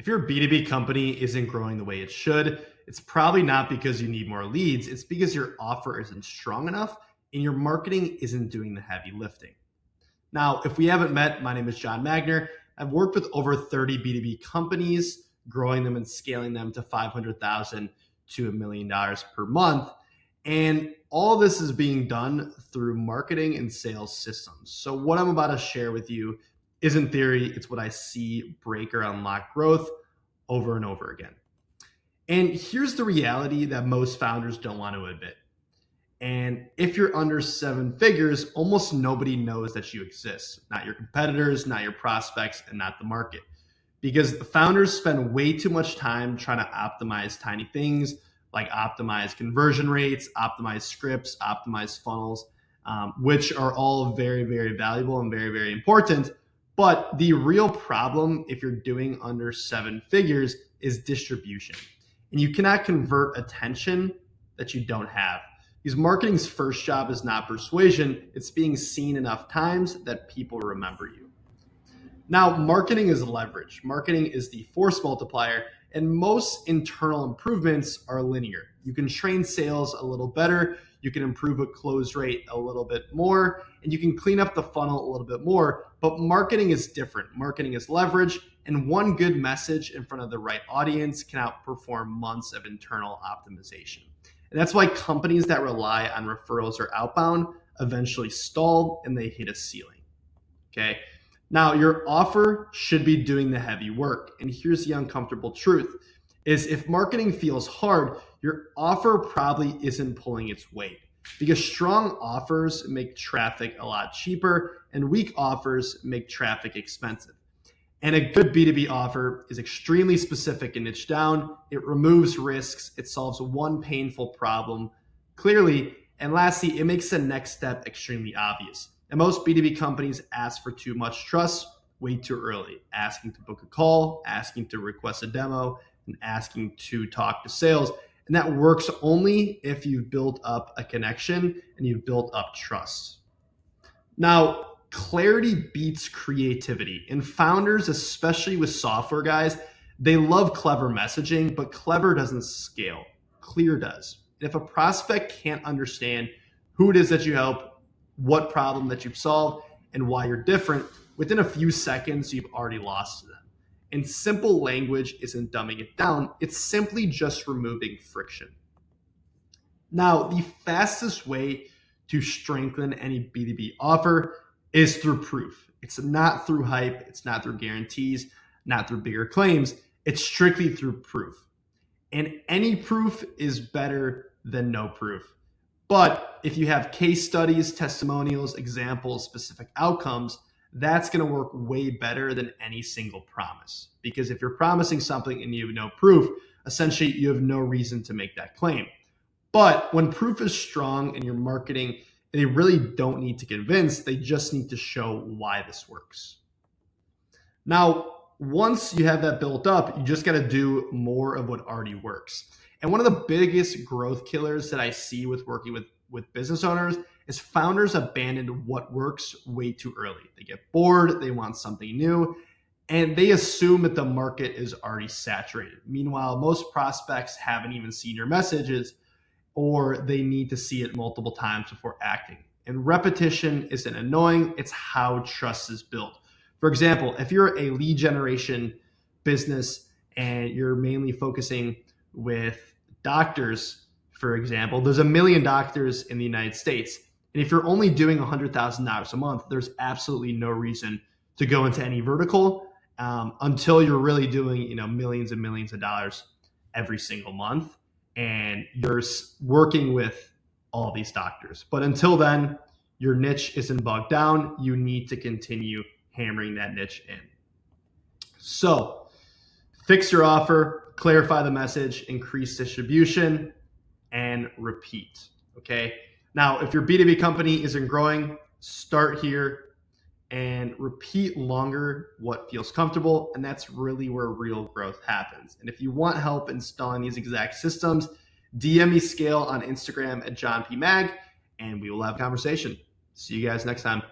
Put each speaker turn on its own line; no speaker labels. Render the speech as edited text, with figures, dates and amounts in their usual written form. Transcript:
If your B2B company isn't growing the way it should, it's probably not because you need more leads. It's because your offer isn't strong enough and your marketing isn't doing the heavy lifting. Now, if we haven't met, my name is John Magnor. I've worked with over 30 B2B companies, growing them and scaling them to $500,000 to $1 million per month. And all of this is being done through marketing and sales systems. So what I'm about to share with you isn't theory. It's what I see break or unlock growth over and over again. And here's the reality that most founders don't want to admit. And if you're under 7 figures, almost nobody knows that you exist. Not your competitors, not your prospects, and not the market. Because the founders spend way too much time trying to optimize tiny things like optimize conversion rates, optimize scripts, optimize funnels, which are all very, very valuable and very, very important. But the real problem, if you're doing under 7 figures, is distribution. And you cannot convert attention that you don't have. Because marketing's first job is not persuasion, it's being seen enough times that people remember you. Now, marketing is leverage. Marketing is the force multiplier, and most internal improvements are linear. You can train sales a little better, you can improve a close rate a little bit more, and you can clean up the funnel a little bit more, but marketing is different. Marketing is leverage, and one good message in front of the right audience can outperform months of internal optimization. And that's why companies that rely on referrals or outbound eventually stall and they hit a ceiling. Okay. Now, your offer should be doing the heavy work. And here's the uncomfortable truth is if marketing feels hard, your offer probably isn't pulling its weight because strong offers make traffic a lot cheaper and weak offers make traffic expensive. And a good B2B offer is extremely specific and niche down. It removes risks. It solves one painful problem clearly. And lastly, it makes the next step extremely obvious. And most B2B companies ask for too much trust way too early, asking to book a call, asking to request a demo, and asking to talk to sales. And that works only if you've built up a connection and you've built up trust. Now, clarity beats creativity. And founders, especially with software guys, they love clever messaging, but clever doesn't scale. Clear does. And if a prospect can't understand who it is that you help, what problem that you've solved, and why you're different, within a few seconds, you've already lost them. And simple language isn't dumbing it down. It's simply just removing friction. Now, the fastest way to strengthen any B2B offer is through proof. It's not through hype. It's not through guarantees, not through bigger claims. It's strictly through proof. And any proof is better than no proof. But if you have case studies, testimonials, examples, specific outcomes, that's going to work way better than any single promise. Because if you're promising something and you have no proof, essentially you have no reason to make that claim. But when proof is strong in your marketing, they really don't need to convince, they just need to show why this works. Now, once you have that built up, you just got to do more of what already works. And one of the biggest growth killers that I see with working with business owners is founders abandon what works way too early. They get bored, they want something new, and they assume that the market is already saturated. Meanwhile, most prospects haven't even seen your messages, or they need to see it multiple times before acting. And repetition isn't annoying, it's how trust is built. For example, if you're a lead generation business and you're mainly focusing with doctors, for example, there's 1 million doctors in the United States. And if you're only doing $100,000 a month, there's absolutely no reason to go into any vertical until you're really doing millions and millions of dollars every single month. And you're working with all these doctors. But until then, your niche isn't bogged down. You need to continue hammering that niche in. So fix your offer, clarify the message, increase distribution, and repeat. Okay. Now, if your B2B company isn't growing, start here and repeat longer what feels comfortable. And that's really where real growth happens. And if you want help installing these exact systems, DM me Scale on Instagram at John P. Mag, and we will have a conversation. See you guys next time.